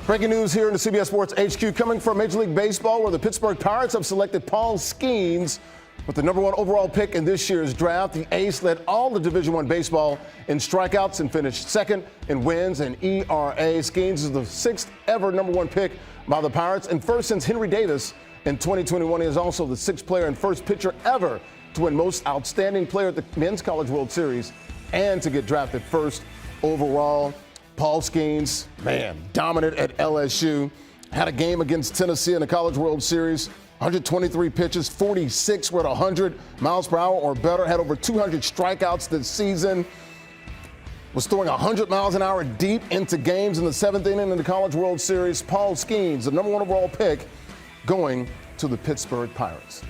Breaking news here in the CBS Sports HQ coming from Major League Baseball, where the Pittsburgh Pirates have selected Paul Skenes with the #1 overall pick in this year's draft. The ace led all of Division I baseball in strikeouts and finished second in wins and ERA. Skenes is the 6th ever #1 pick by the Pirates and first since Henry Davis in 2021. He is also the 6th player and first pitcher ever to win Most Outstanding Player at the Men's College World Series and to get drafted first overall. Paul Skenes, man, dominant at LSU. Had a game against Tennessee in the College World Series. 123 pitches, 46 were at 100 miles per hour or better. Had over 200 strikeouts this season. Was throwing 100 miles an hour deep into games in the 7th inning in the College World Series. Paul Skenes, the #1 overall pick, going to the Pittsburgh Pirates.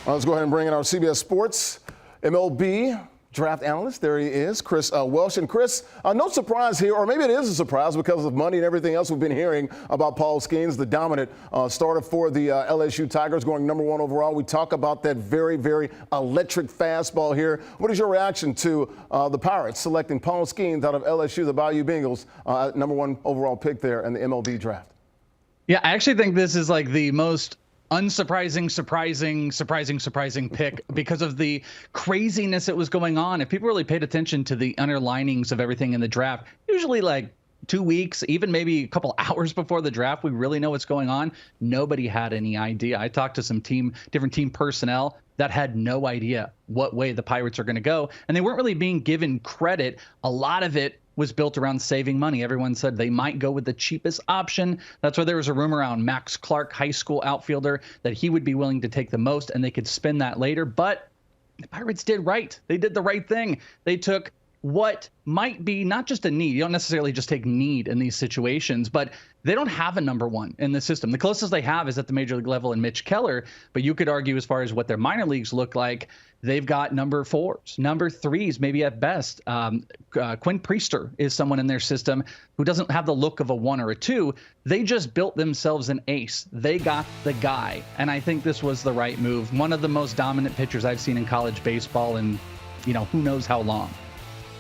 Let's go ahead and bring in our CBS Sports MLB Draft analyst. There he is, Chris Welsh. And Chris, no surprise here, or maybe it is a surprise because of money and everything else we've been hearing about Paul Skenes, the dominant starter for the LSU Tigers, going #1 overall. We talk about that very, very electric fastball here. What is your reaction to the Pirates selecting Paul Skenes out of LSU, the Bayou Bengals, #1 overall pick there in the MLB Draft? Yeah, I actually think this is like the most surprising pick because of the craziness that was going on. If people really paid attention to the underlinings of everything in the draft, usually like 2 weeks, even maybe a couple hours before the draft, we really know what's going on. Nobody had any idea. I talked to some different team personnel that had no idea what way the Pirates are going to go, and they weren't really being given credit. A lot of it was built around saving money. Everyone said they might go with the cheapest option. That's why there was a rumor around Max Clark, high school outfielder, that he would be willing to take the most and they could spend that later. But the Pirates did right. They did the right thing. They took what might be not just a need. You don't necessarily just take need in these situations, but they don't have a #1 in the system. The closest they have is at the major league level in Mitch Keller, but you could argue as far as what their minor leagues look like, they've got #4s, #3s, maybe at best. Quinn Priester is someone in their system who doesn't have the look of a 1 or a 2. They just built themselves an ace. They got the guy, and I think this was the right move. One of the most dominant pitchers I've seen in college baseball in, who knows how long.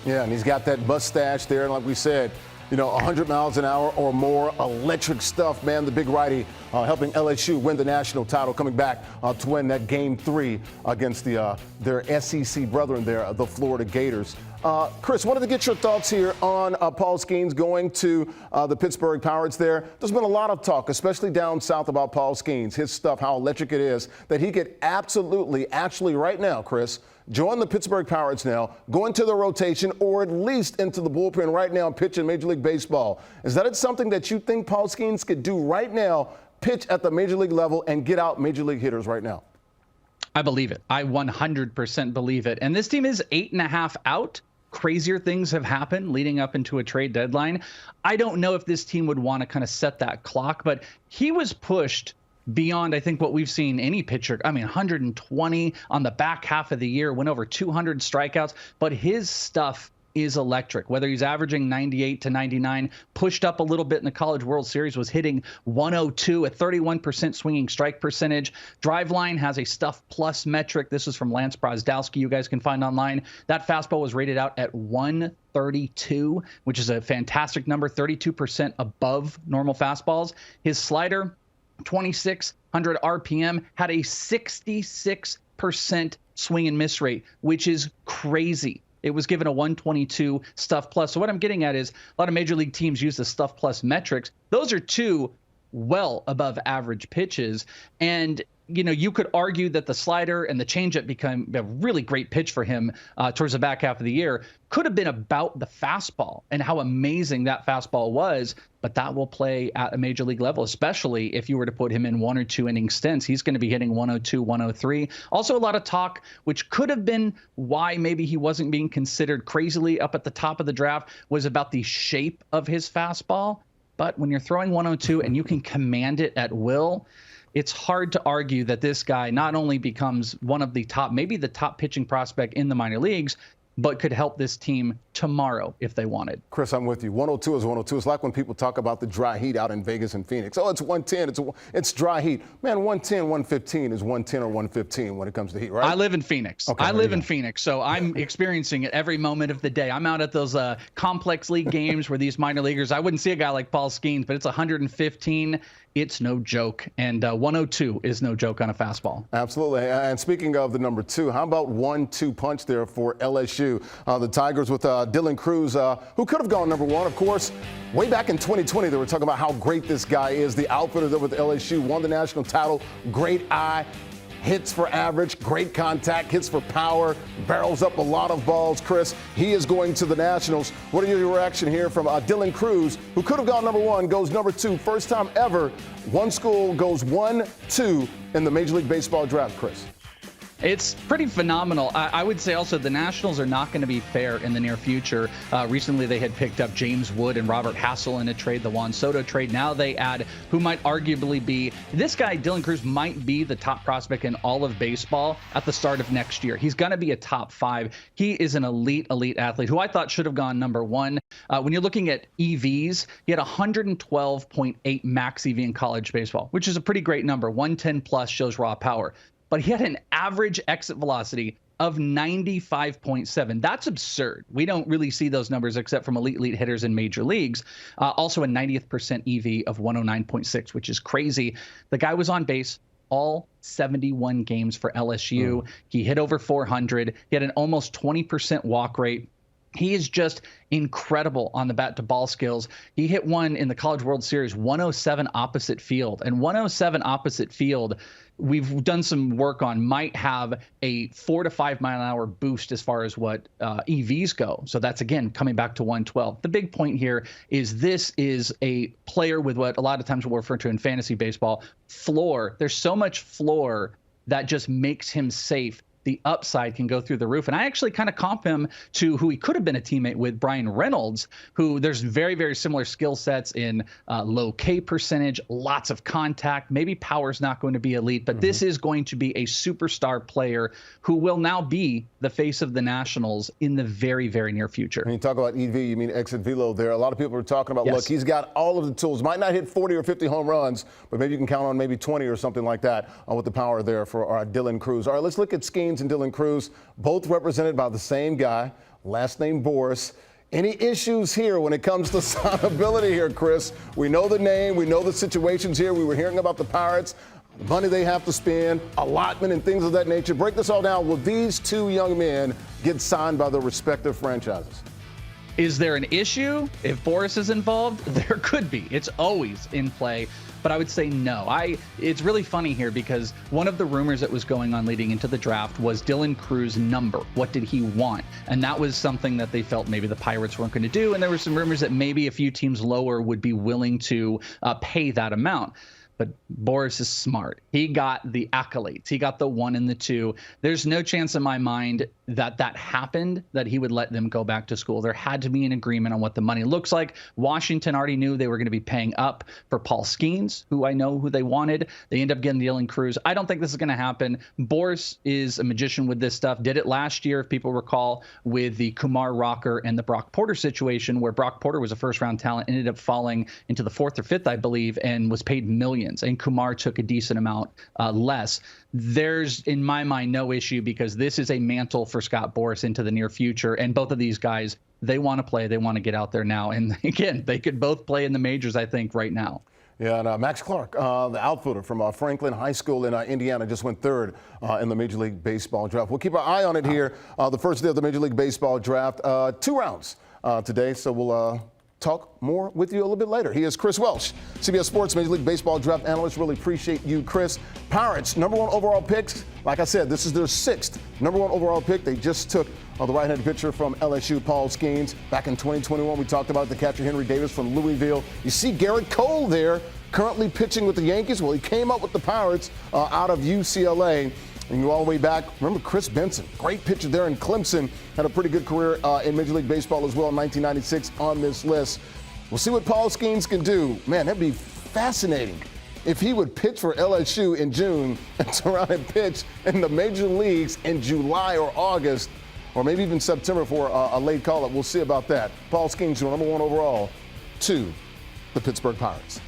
Yeah, and he's got that mustache there, and like we said, 100 miles an hour or more, electric stuff, man. The big righty helping LSU win the national title, coming back to win that Game 3 against their SEC brethren there, the Florida Gators. Chris, wanted to get your thoughts here on Paul Skenes going to the Pittsburgh Pirates there. There's been a lot of talk, especially down south, about Paul Skenes, his stuff, how electric it is, that he could absolutely, actually right now, Chris, join the Pittsburgh Pirates now, go into the rotation, or at least into the bullpen right now and pitch in Major League Baseball. Is that something that you think Paul Skenes could do right now, pitch at the Major League level and get out Major League hitters right now? I believe it. I 100% believe it. And this team is 8.5 out. Crazier things have happened leading up into a trade deadline. I don't know if this team would want to kind of set that clock, but he was pushed beyond, I think, what we've seen any pitcher. 120 on the back half of the year, went over 200 strikeouts, but his stuff is electric. Whether he's averaging 98 to 99, pushed up a little bit in the College World Series, was hitting 102, a 31% swinging strike percentage. Driveline has a stuff plus metric. This is from Lance Brozdowski, you guys can find online. That fastball was rated out at 132, which is a fantastic number, 32% above normal fastballs. His slider, 2,600 RPM, had a 66% swing and miss rate, which is crazy. It was given a 122 stuff plus. So what I'm getting at is a lot of major league teams use the stuff plus metrics. Those are two well above average pitches. And, you could argue that the slider and the changeup become a really great pitch for him towards the back half of the year. Could have been about the fastball and how amazing that fastball was, but that will play at a major league level, especially if you were to put him in 1 or 2 inning stints. He's going to be hitting 102, 103. Also, a lot of talk, which could have been why maybe he wasn't being considered crazily up at the top of the draft, was about the shape of his fastball. But when you're throwing 102 and you can command it at will, it's hard to argue that this guy not only becomes one of the top, maybe the top pitching prospect in the minor leagues, but could help this team tomorrow if they wanted. Chris, I'm with you. 102 is 102. It's like when people talk about the dry heat out in Vegas and Phoenix. Oh, it's 110. It's dry heat. Man, 110, 115 is 110 or 115 when it comes to heat, right? I live in Phoenix. Okay, I live in Phoenix, so I'm experiencing it every moment of the day. I'm out at those complex league games where these minor leaguers, I wouldn't see a guy like Paul Skenes, but it's 115. It's no joke. And 102 is no joke on a fastball. Absolutely. And speaking of the number 2, how about 1-2 punch there for LSU? The Tigers with Dylan Cruz, who could have gone number 1, of course. Way back in 2020, they were talking about how great this guy is. The outfielder there with LSU won the national title. Great eye. Hits for average, great contact, hits for power, barrels up a lot of balls. Chris, he is going to the Nationals. What are your reaction here from Dylan Cruz, who could have gone number 1, goes number 2. First time ever, one school goes 1-2 in the Major League Baseball draft, Chris. It's pretty phenomenal. I would say also the Nationals are not going to be fair in the near future. Recently, they had picked up James Wood and Robert Hassel in a trade, the Juan Soto trade. Now they add who might arguably be this guy, Dylan Cruz, might be the top prospect in all of baseball at the start of next year. He's going to be a top 5. He is an elite athlete who I thought should have gone number 1. When you're looking at EVs, he had 112.8 max EV in college baseball, which is a pretty great number. 110 plus shows raw power. But he had an average exit velocity of 95.7. That's absurd. We don't really see those numbers except from elite hitters in major leagues. Also a 90th percent EV of 109.6, which is crazy. The guy was on base all 71 games for LSU. He hit over 400. He had an almost 20% walk rate. He is just incredible on the bat to ball skills. He hit one in the College World Series, 107 opposite field. And 107 opposite field, we've done some work on, might have a 4 to 5 mile an hour boost as far as what EVs go. So that's, again, coming back to 112. The big point here is this is a player with what a lot of times we'll refer to in fantasy baseball, floor. There's so much floor that just makes him safe. The upside can go through the roof. And I actually kind of comp him to who he could have been a teammate with, Brian Reynolds, who there's very, very similar skill sets in low K percentage, lots of contact. Maybe power's not going to be elite, but this is going to be a superstar player who will now be the face of the Nationals in the very, very near future. When you talk about EV, you mean exit velo there. A lot of people are talking about, look, he's got all of the tools. Might not hit 40 or 50 home runs, but maybe you can count on maybe 20 or something like that with the power there for our Dylan Cruz. All right, let's look at Skenes and Dylan Cruz, both represented by the same guy, last name Boris. Any issues here when it comes to signability here, Chris? We know the name, we know the situations here. We were hearing about the Pirates, the money they have to spend, allotment and things of that nature. Break this all down. Will these two young men get signed by their respective franchises? Is there an issue if Boris is involved? There could be. It's always in play. But I would say no. It's really funny here because one of the rumors that was going on leading into the draft was Dylan Cruz's number. What did he want? And that was something that they felt maybe the Pirates weren't going to do. And there were some rumors that maybe a few teams lower would be willing to pay that amount. But Boris is smart. He got the accolades. He got the 1 and the 2. There's no chance in my mind that happened, that he would let them go back to school. There had to be an agreement on what the money looks like. Washington already knew they were going to be paying up for Paul Skenes, who I know who they wanted. They end up getting Dylan Cruz. I don't think this is going to happen. Boris is a magician with this stuff. Did it last year, if people recall, with the Kumar Rocker and the Brock Porter situation, where Brock Porter was a first-round talent, ended up falling into the 4th or 5th, I believe, and was paid millions. And Kumar took a decent amount less. There's, in my mind, no issue because this is a mantle for Scott Boris into the near future. And both of these guys, they want to play. They want to get out there now. And again, they could both play in the majors, I think, right now. Yeah, and Max Clark, the outfielder from Franklin High School in Indiana, just went 3rd in the Major League Baseball draft. We'll keep our eye on it here. The first day of the Major League Baseball draft, 2 rounds today. So we'll talk more with you a little bit later. He is Chris Welsh, CBS Sports Major League Baseball draft analyst. Really appreciate you, Chris. Pirates, number 1 overall picks. Like I said, this is their 6th number 1 overall pick. They just took the right-handed pitcher from LSU, Paul Skenes. Back in 2021, we talked about the catcher Henry Davis from Louisville. You see Garrett Cole there, currently pitching with the Yankees. Well, he came up with the Pirates out of UCLA. And go all the way back. Remember Chris Benson, great pitcher there in Clemson, had a pretty good career in Major League Baseball as well in 1996 on this list. We'll see what Paul Skenes can do. Man, that'd be fascinating if he would pitch for LSU in June and turn around and pitch in the major leagues in July or August. or maybe even September for a late call-up. We'll see about that. Paul Skenes, number 1 overall to the Pittsburgh Pirates.